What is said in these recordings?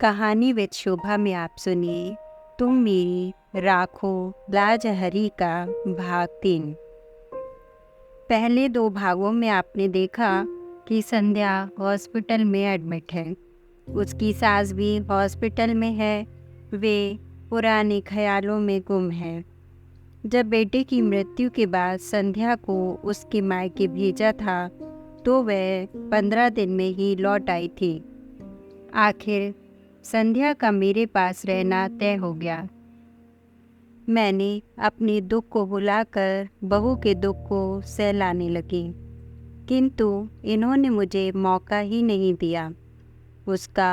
कहानी विद शोभा में आप सुनिए तुम मेरी राखो लाजहरी का भाग 3। पहले 2 भागों में आपने देखा कि संध्या हॉस्पिटल में एडमिट है। उसकी सास भी हॉस्पिटल में है। वे पुराने ख्यालों में गुम है। जब बेटे की मृत्यु के बाद संध्या को उसके मायके भेजा था तो वह 15 दिन में ही लौट आई थी। आखिर संध्या का मेरे पास रहना तय हो गया। मैंने अपने दुख को भुलाकर बहू के दुख को सहलाने लगी, किंतु इन्होंने मुझे मौका ही नहीं दिया। उसका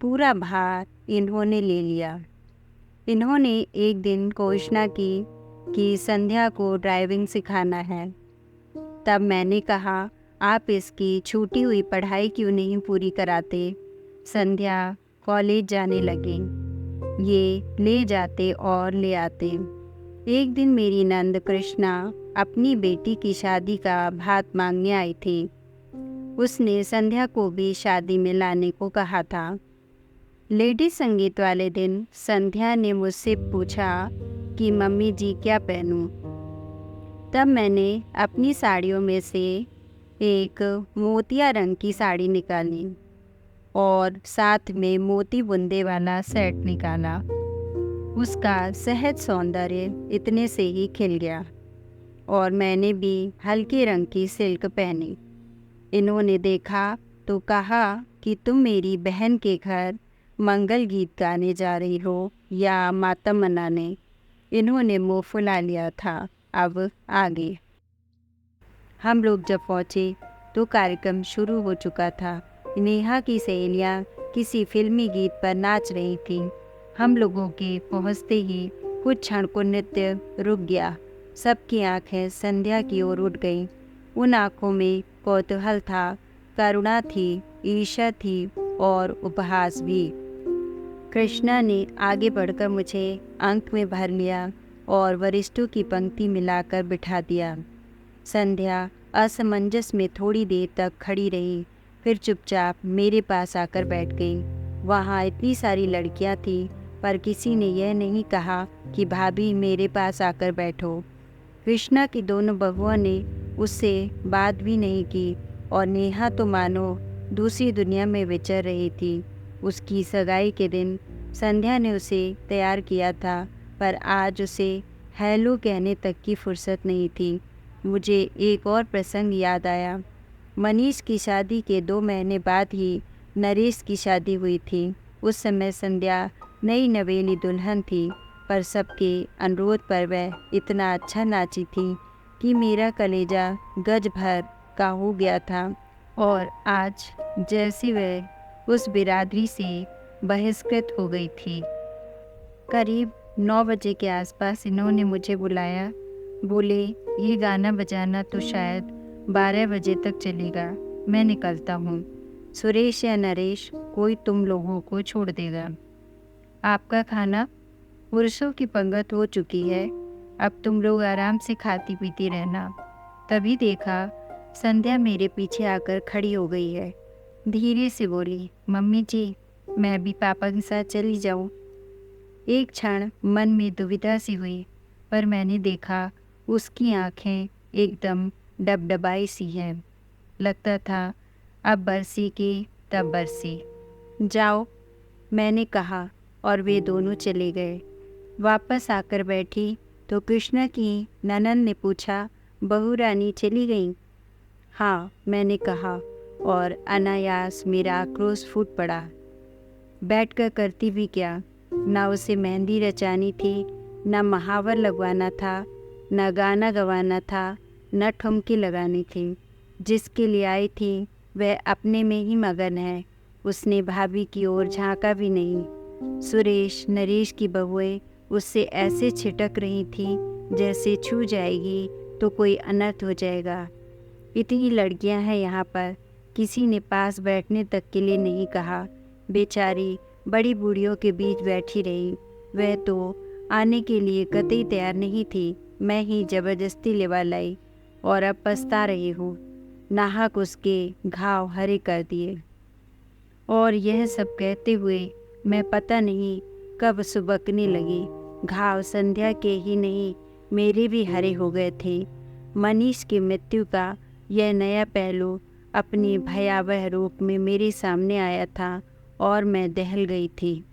पूरा भार इन्होंने ले लिया। इन्होंने एक दिन घोषणा की कि संध्या को ड्राइविंग सिखाना है। तब मैंने कहा, आप इसकी छूटी हुई पढ़ाई क्यों नहीं पूरी कराते? संध्या कॉलेज जाने लगी। ये ले जाते और ले आते। एक दिन मेरी नंद कृष्णा अपनी बेटी की शादी का भात मांगने आई थी। उसने संध्या को भी शादी में लाने को कहा था। लेडी संगीत वाले दिन संध्या ने मुझसे पूछा कि मम्मी जी क्या पहनूं? तब मैंने अपनी साड़ियों में से एक मोतिया रंग की साड़ी निकाली और साथ में मोती बुंदे वाला सेट निकाला। उसका सहज सौंदर्य इतने से ही खिल गया और मैंने भी हल्के रंग की सिल्क पहनी। इन्होंने देखा तो कहा कि तुम मेरी बहन के घर मंगल गीत गाने जा रही हो या मातम मनाने। इन्होंने मुँह फुला लिया था। अब आगे हम लोग जब पहुँचे तो कार्यक्रम शुरू हो चुका था। नेहा की सहेलियाँ किसी फिल्मी गीत पर नाच रही थीं। हम लोगों के पहुँचते ही कुछ क्षण को नृत्य रुक गया। सबकी आंखें संध्या की ओर उठ गईं। उन आंखों में कौतूहल था, करुणा थी, ईर्ष्या थी और उपहास भी। कृष्णा ने आगे बढ़कर मुझे अंक में भर लिया और वरिष्ठों की पंक्ति मिलाकर बिठा दिया। संध्या असमंजस में थोड़ी देर तक खड़ी रही, फिर चुपचाप मेरे पास आकर बैठ गई। वहाँ इतनी सारी लड़कियाँ थीं, पर किसी ने यह नहीं कहा कि भाभी मेरे पास आकर बैठो। कृष्णा की दोनों बहुओं ने उससे बात भी नहीं की और नेहा तो मानो दूसरी दुनिया में विचर रही थी। उसकी सगाई के दिन संध्या ने उसे तैयार किया था, पर आज उसे हेलो कहने तक की फुर्सत नहीं थी। मुझे एक और प्रसंग याद आया। मनीष की शादी के 2 महीने बाद ही नरेश की शादी हुई थी। उस समय संध्या नई नवेली दुल्हन थी, पर सबके अनुरोध पर वह इतना अच्छा नाची थी कि मेरा कलेजा गज भर का हो गया था। और आज जैसे वह उस बिरादरी से बहिष्कृत हो गई थी। करीब 9 बजे के आसपास इन्होंने मुझे बुलाया। बोले, ये गाना बजाना तो शायद 12 बजे तक चलेगा। मैं निकलता हूँ। सुरेश या नरेश कोई तुम लोगों को छोड़ देगा। आपका खाना पुरुषों की पंगत हो चुकी है। अब तुम लोग आराम से खाती पीती रहना। तभी देखा संध्या मेरे पीछे आकर खड़ी हो गई है। धीरे से बोली, मम्मी जी, मैं भी पापा के साथ चली जाऊँ? एक क्षण मन में दुविधा सी हुई, पर मैंने देखा उसकी आंखें एकदम डबडबाई सी हैं। लगता था अब बरसी की तब बरसी। जाओ, मैंने कहा और वे दोनों चले गए। वापस आकर बैठी तो कृष्णा की ननंद ने पूछा, बहू रानी चली गई? हाँ, मैंने कहा और अनायास मेरा आक्रोश फूट पड़ा। बैठकर करती भी क्या? ना उसे मेहंदी रचानी थी, न महावर लगवाना था, न गाना गवाना था, न ठुमकी लगानी थी। जिसके लिए आई थी वह अपने में ही मगन है। उसने भाभी की ओर झांका भी नहीं। सुरेश, नरेश की बहुएं उससे ऐसे छिटक रही थीं जैसे छू जाएगी तो कोई अनर्थ हो जाएगा। इतनी लड़कियां हैं यहाँ पर, किसी ने पास बैठने तक के लिए नहीं कहा। बेचारी बड़ी बूढ़ियों के बीच बैठी रही। वह तो आने के लिए कतई तैयार नहीं थी। मैं ही जबरदस्ती लेवा लाई और अब पछता रही हूँ। नाहक उसके घाव हरे कर दिए। और यह सब कहते हुए मैं पता नहीं कब सुबकने लगी। घाव संध्या के ही नहीं, मेरे भी हरे हो गए थे। मनीष की मृत्यु का यह नया पहलू अपने भयावह रूप में मेरे सामने आया था और मैं दहल गई थी।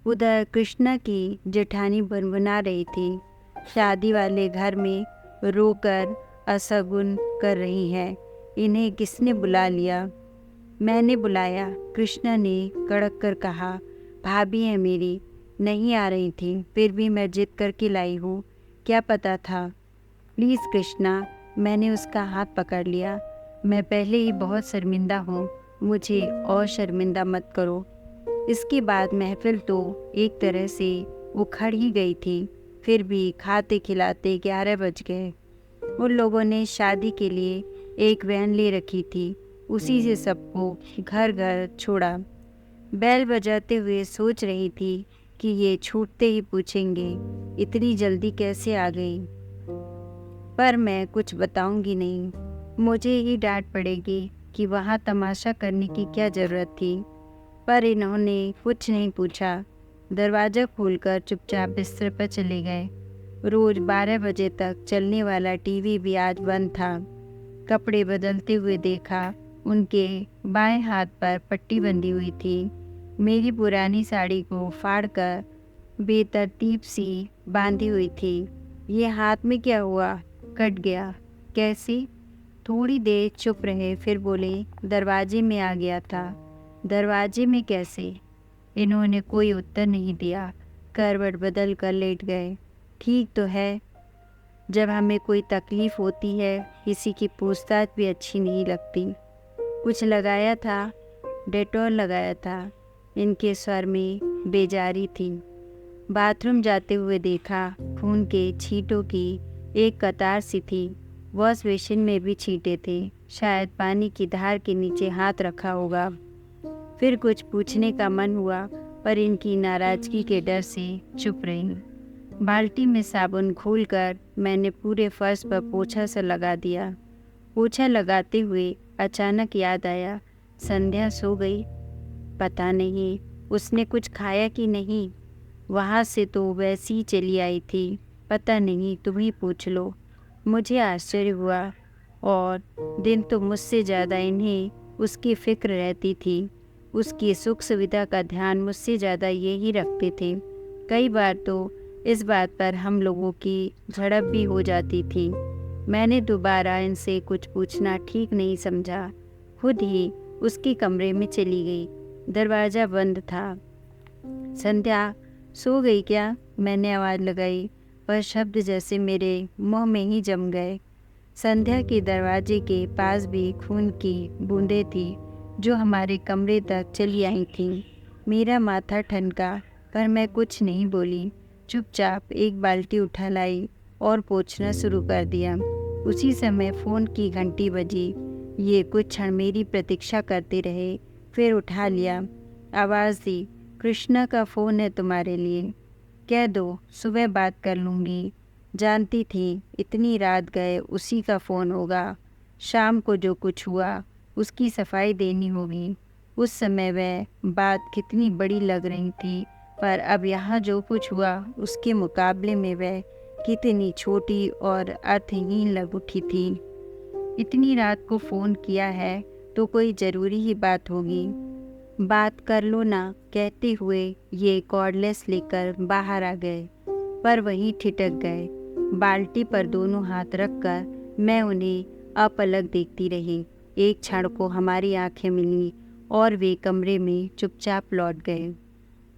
उधर कृष्णा की जेठानी बनबना रही थी। शादी वाले घर में रोकर असगुन कर रही है। इन्हें किसने बुला लिया? मैंने बुलाया, कृष्णा ने कड़क कर कहा। भाभी है मेरी, नहीं आ रही थी, फिर भी मैं जिद करके लाई हूँ। क्या पता था? प्लीज़ कृष्णा, मैंने उसका हाथ पकड़ लिया। मैं पहले ही बहुत शर्मिंदा हूँ, मुझे और शर्मिंदा मत करो। इसके बाद महफिल तो एक तरह से उखड़ ही गई थी। फिर भी खाते खिलाते 11 बज गए। उन लोगों ने शादी के लिए एक वैन ले रखी थी, उसी से सबको घर घर छोड़ा। बैल बजाते हुए सोच रही थी कि ये छूटते ही पूछेंगे इतनी जल्दी कैसे आ गई, पर मैं कुछ बताऊंगी नहीं। मुझे ही डांट पड़ेगी कि वहाँ तमाशा करने की क्या ज़रूरत थी। पर इन्होंने कुछ नहीं पूछा। दरवाज़ा खोलकर चुपचाप बिस्तर पर चले गए। रोज़ 12 बजे तक चलने वाला टीवी भी आज बंद था। कपड़े बदलते हुए देखा, उनके बाएं हाथ पर पट्टी बंधी हुई थी। मेरी पुरानी साड़ी को फाड़कर बेतरतीब सी बांधी हुई थी। ये हाथ में क्या हुआ? कट गया? कैसे? थोड़ी देर चुप रहे, फिर बोले, दरवाजे में आ गया था। दरवाजे में कैसे? इन्होंने कोई उत्तर नहीं दिया। करवट बदल कर लेट गए। ठीक तो है, जब हमें कोई तकलीफ़ होती है किसी की पूछताछ भी अच्छी नहीं लगती। कुछ लगाया था? डेटॉल लगाया था। इनके स्वर में बेजारी थी। बाथरूम जाते हुए देखा, खून के छींटों की एक कतार सी थी। वॉश बेसिन में भी छींटे थे। शायद पानी की धार के नीचे हाथ रखा होगा। फिर कुछ पूछने का मन हुआ, पर इनकी नाराज़गी के डर से चुप रही। बाल्टी में साबुन घोलकर मैंने पूरे फर्श पर पोछा सा लगा दिया। पोछा लगाते हुए अचानक याद आया, संध्या सो गई। पता नहीं उसने कुछ खाया कि नहीं। वहाँ से तो वैसी ही चली आई थी। पता नहीं, तुम ही पूछ लो। मुझे आश्चर्य हुआ, और दिन तो मुझसे ज़्यादा इन्हें उसकी फ़िक्र रहती थी। उसकी सुख सुविधा का ध्यान मुझसे ज़्यादा ये ही रखते थे। कई बार तो इस बात पर हम लोगों की झड़प भी हो जाती थी। मैंने दोबारा इनसे कुछ पूछना ठीक नहीं समझा। खुद ही उसके कमरे में चली गई। दरवाज़ा बंद था। संध्या सो गई क्या? मैंने आवाज़ लगाई, पर शब्द जैसे मेरे मुंह में ही जम गए। संध्या के दरवाजे के पास भी खून की बूंदें थी, जो हमारे कमरे तक चली आई थीं। मेरा माथा ठनका, पर मैं कुछ नहीं बोली। चुपचाप एक बाल्टी उठा लाई और पोंछना शुरू कर दिया। उसी समय फ़ोन की घंटी बजी। ये कुछ क्षण मेरी प्रतीक्षा करते रहे, फिर उठा लिया। आवाज़ दी, कृष्णा का फ़ोन है तुम्हारे लिए। कह दो सुबह बात कर लूँगी। जानती थी इतनी रात गए उसी का फ़ोन होगा। शाम को जो कुछ हुआ उसकी सफाई देनी होगी। उस समय वह बात कितनी बड़ी लग रही थी, पर अब यहाँ जो कुछ हुआ उसके मुकाबले में वह कितनी छोटी और अर्थहीन लग उठी थी। इतनी रात को फ़ोन किया है तो कोई ज़रूरी ही बात होगी। बात कर लो ना, कहते हुए ये कॉर्डलेस लेकर बाहर आ गए, पर वहीं ठिठक गए। बाल्टी पर दोनों हाथ रखकर मैं उन्हें अपलक देखती रही। एक क्षण को हमारी आंखें मिलीं और वे कमरे में चुपचाप लौट गए।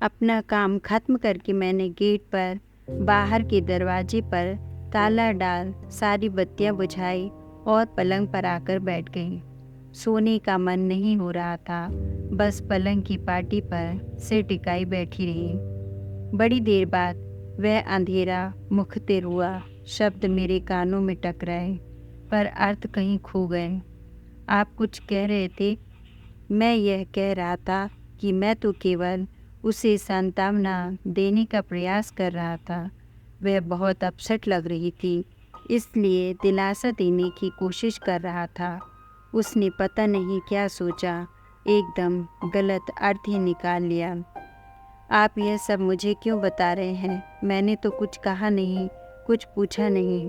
अपना काम खत्म करके मैंने गेट पर बाहर के दरवाजे पर ताला डाल सारी बत्तियां बुझाई और पलंग पर आकर बैठ गई। सोने का मन नहीं हो रहा था, बस पलंग की पाटी पर सिर टिकाई बैठी रही। बड़ी देर बाद वह अंधेरा मुखतिर हुआ। शब्द मेरे कानों में टकराए, पर अर्थ कहीं खो गए। आप कुछ कह रहे थे? मैं यह कह रहा था कि मैं तो केवल उसे सांत्वना देने का प्रयास कर रहा था। वह बहुत अपसेट लग रही थी, इसलिए दिलासा देने की कोशिश कर रहा था। उसने पता नहीं क्या सोचा, एकदम गलत अर्थ ही निकाल लिया। आप यह सब मुझे क्यों बता रहे हैं? मैंने तो कुछ कहा नहीं, कुछ पूछा नहीं।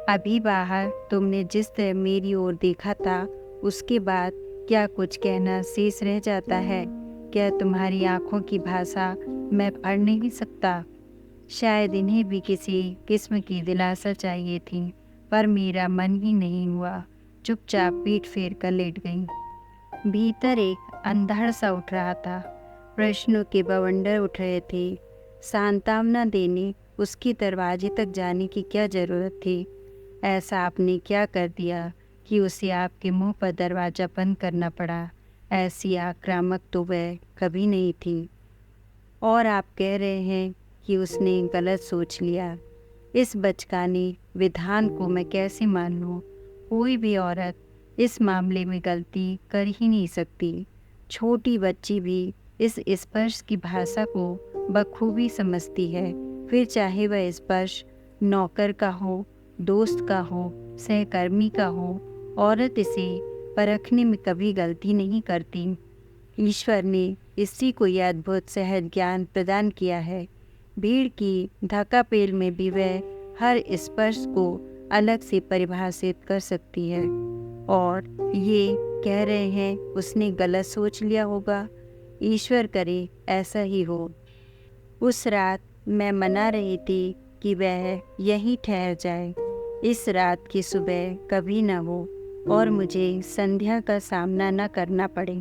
अभी बाहर तुमने जिस तरह मेरी ओर देखा था, उसके बाद क्या कुछ कहना शेष रह जाता है? क्या तुम्हारी आंखों की भाषा मैं पढ़ नहीं सकता? शायद इन्हें भी किसी किस्म की दिलासा चाहिए थी, पर मेरा मन ही नहीं हुआ। चुपचाप पीठ फेर कर लेट गई। भीतर एक अंधड़ सा उठ रहा था। प्रश्नों के बवंडर उठ रहे थे। सांत्वना देने उसके दरवाजे तक जाने की क्या ज़रूरत थी? ऐसा आपने क्या कर दिया कि उसे आपके मुंह पर दरवाज़ा बंद करना पड़ा? ऐसी आक्रामक तो वह कभी नहीं थी। और आप कह रहे हैं कि उसने गलत सोच लिया। इस बचकाने विधान को मैं कैसे मान लूँ? कोई भी औरत इस मामले में गलती कर ही नहीं सकती। छोटी बच्ची भी इस स्पर्श की भाषा को बखूबी समझती है। फिर चाहे वह स्पर्श नौकर का हो, दोस्त का हो, सहकर्मी का हो, औरत इसे परखने में कभी गलती नहीं करती। ईश्वर ने इसी को यह अद्भुत सहज ज्ञान प्रदान किया है। भीड़ की धक्कापेल में भी वह हर स्पर्श को अलग से परिभाषित कर सकती है। और ये कह रहे हैं उसने गलत सोच लिया होगा। ईश्वर करे ऐसा ही हो। उस रात मैं मना रही थी कि वह यहीं ठहर जाए। इस रात की सुबह कभी न हो और मुझे संध्या का सामना न करना पड़े।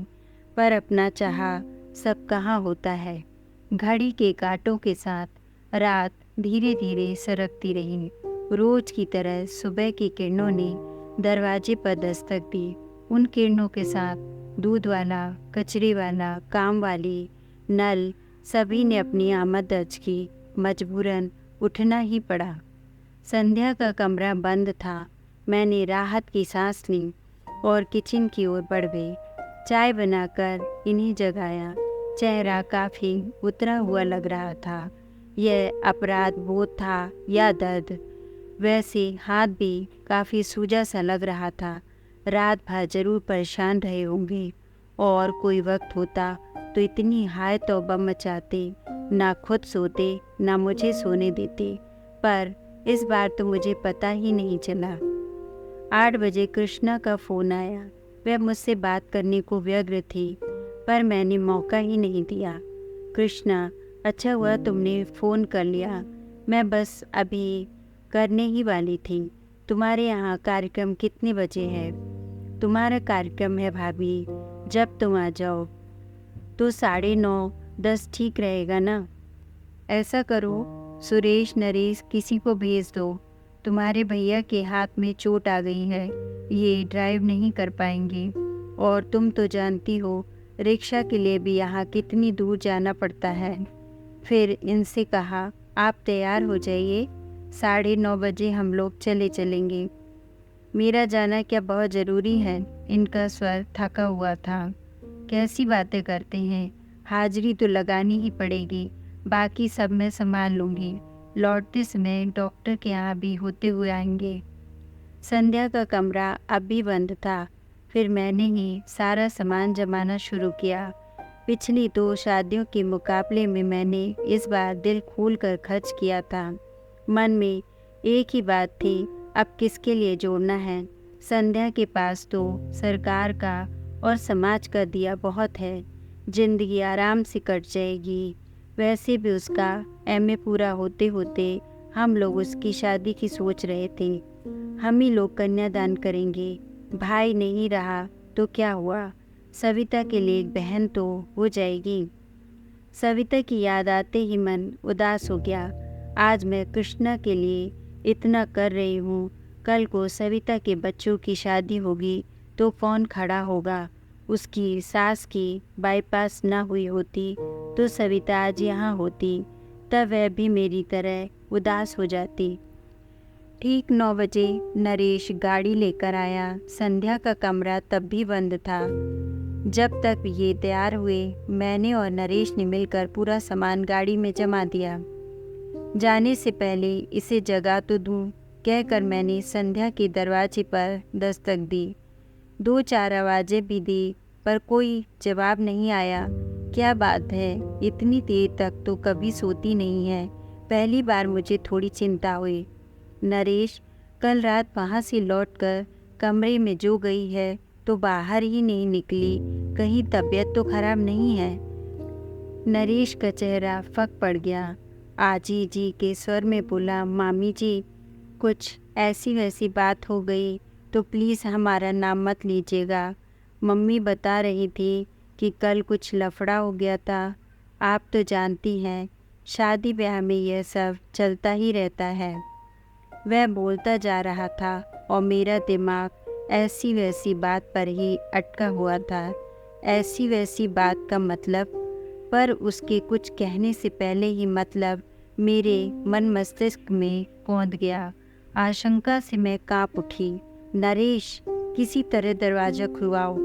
पर अपना चाहा सब कहाँ होता है। घड़ी के कांटों के साथ रात धीरे धीरे सरकती रही। रोज की तरह सुबह की किरणों ने दरवाजे पर दस्तक दी। उन किरणों के साथ दूध वाला, कचरे वाला, काम वाली, नल सभी ने अपनी आमद दर्ज की। मजबूरन उठना ही पड़ा। संध्या का कमरा बंद था। मैंने राहत की सांस ली और किचन की ओर बढ़ गई। चाय बनाकर इन्हें जगाया। चेहरा काफ़ी उतरा हुआ लग रहा था। यह अपराध बोध था या दर्द? वैसे हाथ भी काफ़ी सूजा सा लग रहा था। रात भर जरूर परेशान रहे होंगे और कोई वक्त होता तो इतनी हाय तौबा मचाते, ना खुद सोते ना मुझे सोने देते। पर इस बार तो मुझे पता ही नहीं चला। 8 बजे कृष्णा का फ़ोन आया। वह मुझसे बात करने को व्यग्र थी, पर मैंने मौका ही नहीं दिया। कृष्णा, अच्छा हुआ तुमने फ़ोन कर लिया। मैं बस अभी करने ही वाली थी। तुम्हारे यहाँ कार्यक्रम कितने बजे है? तुम्हारा कार्यक्रम है भाभी, जब तुम आ जाओ तो 9:30 10 ठीक रहेगा ना? ऐसा करो, सुरेश नरेश किसी को भेज दो। तुम्हारे भैया के हाथ में चोट आ गई है, ये ड्राइव नहीं कर पाएंगे। और तुम तो जानती हो रिक्शा के लिए भी यहाँ कितनी दूर जाना पड़ता है। फिर इनसे कहा आप तैयार हो जाइए, 9:30 बजे हम लोग चले चलेंगे। मेरा जाना क्या बहुत ज़रूरी है? इनका स्वर थका हुआ था। कैसी बातें करते हैं, हाजिरी तो लगानी ही पड़ेगी, बाकी सब मैं संभाल लूँगी। लौटते समय डॉक्टर के यहाँ भी होते हुए आएंगे। संध्या का कमरा अब भी बंद था। फिर मैंने ही सारा सामान जमाना शुरू किया। पिछली 2 शादियों के मुकाबले में मैंने इस बार दिल खोल कर खर्च किया था। मन में एक ही बात थी, अब किसके लिए जोड़ना है। संध्या के पास तो सरकार का और समाज का दिया बहुत है, जिंदगी आराम से कट जाएगी। वैसे भी उसका एमए पूरा होते होते हम लोग उसकी शादी की सोच रहे थे। हम ही लोग कन्यादान करेंगे। भाई नहीं रहा तो क्या हुआ, सविता के लिए एक बहन तो हो जाएगी। सविता की याद आते ही मन उदास हो गया। आज मैं कृष्णा के लिए इतना कर रही हूँ, कल को सविता के बच्चों की शादी होगी तो कौन खड़ा होगा। उसकी सास की बाईपास ना हुई होती तो सविता आज यहाँ होती, तब वह भी मेरी तरह उदास हो जाती। ठीक 9 बजे नरेश गाड़ी लेकर आया। संध्या का कमरा तब भी बंद था। जब तक ये तैयार हुए, मैंने और नरेश ने मिलकर पूरा सामान गाड़ी में जमा दिया। जाने से पहले इसे जगा तो दूँ, कहकर मैंने संध्या के दरवाजे पर दस्तक दी। 2-4 आवाज़ें भी दी, पर कोई जवाब नहीं आया। क्या बात है, इतनी देर तक तो कभी सोती नहीं है। पहली बार मुझे थोड़ी चिंता हुई। नरेश, कल रात वहाँ से लौटकर कमरे में जो गई है तो बाहर ही नहीं निकली, कहीं तबीयत तो खराब नहीं है? नरेश का चेहरा फक पड़ गया। आजी जी के स्वर में बोला, मामी जी, कुछ ऐसी वैसी बात हो गई तो प्लीज़ हमारा नाम मत लीजिएगा। मम्मी बता रही थी कि कल कुछ लफड़ा हो गया था। आप तो जानती हैं, शादी ब्याह में यह सब चलता ही रहता है। वह बोलता जा रहा था और मेरा दिमाग ऐसी वैसी बात पर ही अटका हुआ था। ऐसी वैसी बात का मतलब, पर उसके कुछ कहने से पहले ही मतलब मेरे मन मस्तिष्क में कौंध गया। आशंका से मैं काँप उठी। नरेश, किसी तरह दरवाज़ा खुलवाओ।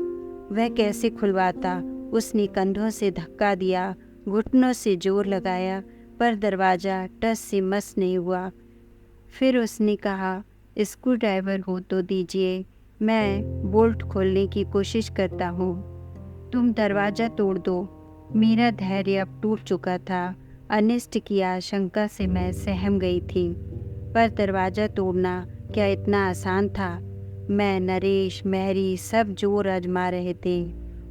वह कैसे खुलवाता? उसने कंधों से धक्का दिया, घुटनों से जोर लगाया, पर दरवाज़ा टस से मस नहीं हुआ। फिर उसने कहा, स्क्रू ड्राइवर हो तो दीजिए, मैं बोल्ट खोलने की कोशिश करता हूँ। तुम दरवाज़ा तोड़ दो। मेरा धैर्य अब टूट चुका था। अनिष्ट की आशंका से मैं सहम गई थी, पर दरवाज़ा तोड़ना क्या इतना आसान था? मैं, नरेश, मैरी सब जोर आजमा रहे थे।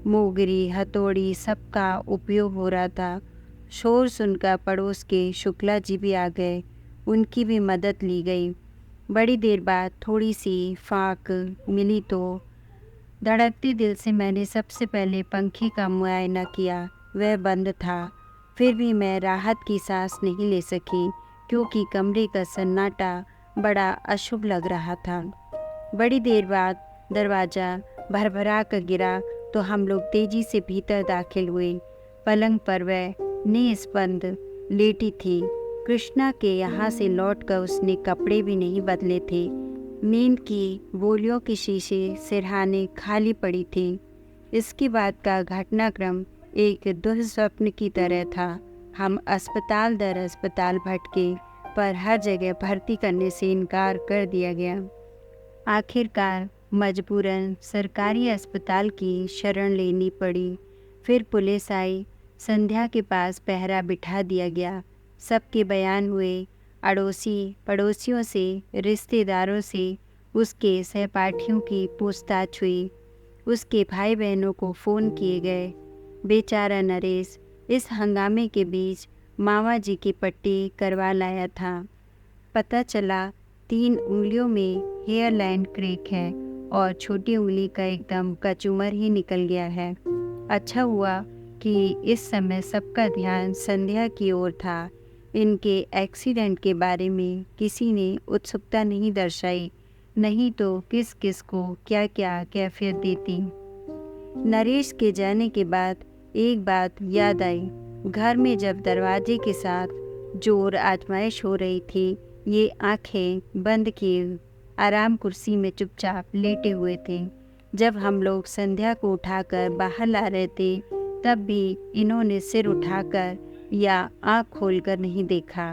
मोगरी, हथौड़ी सबका उपयोग हो रहा था। शोर सुनकर पड़ोस के शुक्ला जी भी आ गए। उनकी भी मदद ली गई। बड़ी देर बाद थोड़ी सी फाक मिली तो धड़कते दिल से मैंने सबसे पहले पंखे का मुआयना किया। वह बंद था। फिर भी मैं राहत की सांस नहीं ले सकी, क्योंकि कमरे का सन्नाटा बड़ा अशुभ लग रहा था। बड़ी देर बाद दरवाज़ा भरभरा कर गिरा तो हम लोग तेज़ी से भीतर दाखिल हुए। पलंग पर वह निस्पंद लेटी थी। कृष्णा के यहाँ से लौटकर उसने कपड़े भी नहीं बदले थे। नींद की गोलियों की शीशी सिरहाने खाली पड़ी थी। इसके बाद का घटनाक्रम एक दुःस्वप्न की तरह था। हम अस्पताल दर अस्पताल भटके, पर हर जगह भर्ती करने से इनकार कर दिया गया। आखिरकार मजबूरन सरकारी अस्पताल की शरण लेनी पड़ी। फिर पुलिस आई। संध्या के पास पहरा बिठा दिया गया। सबके बयान हुए। अड़ोसी पड़ोसियों से, रिश्तेदारों से उसके सहपाठियों की पूछताछ हुई। उसके भाई बहनों को फ़ोन किए गए। बेचारा नरेश इस हंगामे के बीच मामा जी की पट्टी करवा लाया था। पता चला 3 उंगलियों में हेयर लाइन क्रैक है और छोटी उंगली का एकदम कचूमर ही निकल गया है। अच्छा हुआ कि इस समय सबका ध्यान संध्या की ओर था। इनके एक्सीडेंट के बारे में किसी ने उत्सुकता नहीं दर्शाई, नहीं तो किस किस को क्या क्या कैफियत देती। नरेश के जाने के बाद एक बात याद आई। घर में जब दरवाजे के साथ जोर आजमाइश हो रही थी, ये आंखें बंद किए आराम कुर्सी में चुपचाप लेटे हुए थे। जब हम लोग संध्या को उठाकर बाहर ला रहे थे, तब भी इन्होंने सिर उठाकर या आँख खोलकर नहीं देखा।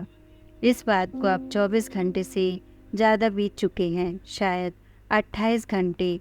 इस बात को अब 24 घंटे से ज़्यादा बीत चुके हैं, शायद 28 घंटे।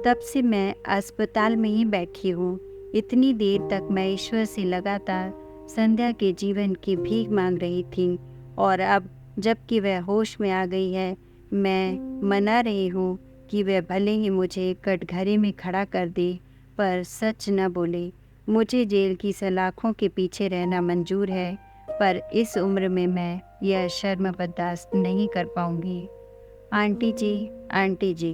तब से मैं अस्पताल में ही बैठी हूँ। इतनी देर तक मैं ईश्वर से लगातार संध्या के जीवन की भीख मांग रही थी, और अब जबकि वह होश में आ गई है, मैं मना रही हूँ कि वह भले ही मुझे कटघरे में खड़ा कर दे, पर सच न बोले। मुझे जेल की सलाखों के पीछे रहना मंजूर है, पर इस उम्र में मैं यह शर्म बर्दाश्त नहीं कर पाऊँगी। आंटी जी,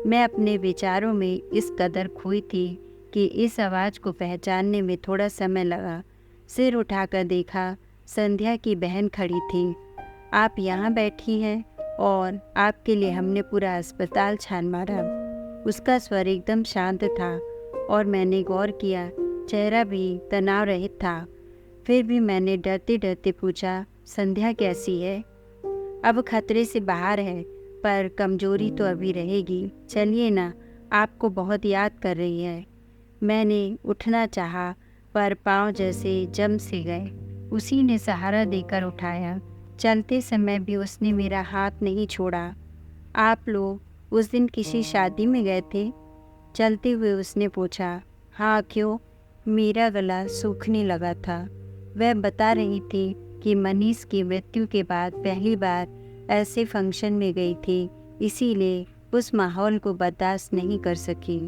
मैं अपने विचारों में इस कदर खोई थी कि इस आवाज़ को पहचानने में थोड़ा समय लगा। सिर उठाकर देखा, संध्या की बहन खड़ी थी। आप यहाँ बैठी हैं और आपके लिए हमने पूरा अस्पताल छान मारा। उसका स्वर एकदम शांत था और मैंने गौर किया, चेहरा भी तनाव रहित था। फिर भी मैंने डरते डरते पूछा, संध्या कैसी है? अब खतरे से बाहर है, पर कमजोरी तो अभी रहेगी। चलिए ना, आपको बहुत याद कर रही है। मैंने उठना चाहा, पर पाँव जैसे जम से गए। उसी ने सहारा देकर उठाया। चलते समय भी उसने मेरा हाथ नहीं छोड़ा। आप लोग उस दिन किसी शादी में गए थे? चलते हुए उसने पूछा। हाँ क्यों? मेरा गला सूखने लगा था। वह बता रही थी कि मनीष की मृत्यु के बाद पहली बार ऐसे फंक्शन में गई थी, इसीलिए उस माहौल को बर्दाश्त नहीं कर सकी।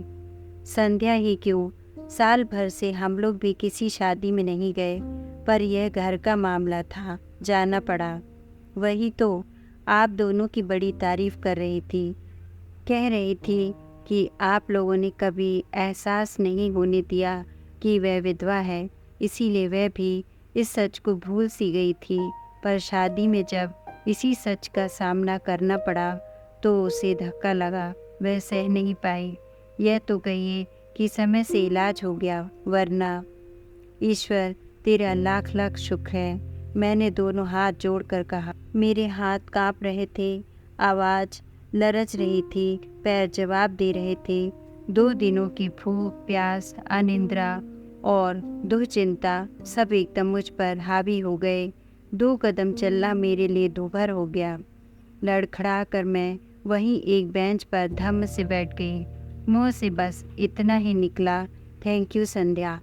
संध्या ही क्यों, साल भर से हम लोग भी किसी शादी में नहीं गए, पर यह घर का मामला था, जाना पड़ा। वही तो, आप दोनों की बड़ी तारीफ कर रही थी। कह रही थी कि आप लोगों ने कभी एहसास नहीं होने दिया कि वह विधवा है, इसीलिए वह भी इस सच को भूल सी गई थी। पर शादी में जब इसी सच का सामना करना पड़ा तो उसे धक्का लगा, वह सह नहीं पाई। यह तो कहिए कि समय से इलाज हो गया, वरना। ईश्वर तेरा लाख लाख शुक्र है, मैंने दोनों हाथ जोड़कर कहा। मेरे हाथ कांप रहे थे, आवाज़ लरच रही थी, पैर जवाब दे रहे थे। 2 दिनों की भूख, प्यास, अनिद्रा और दुश्चिंता सब एकदम मुझ पर हावी हो गए। 2 कदम चलना मेरे लिए दूभर हो गया। लड़खड़ा कर मैं वहीं एक बेंच पर धम्म से बैठ गई। मुंह से बस इतना ही निकला, थैंक यू संध्या।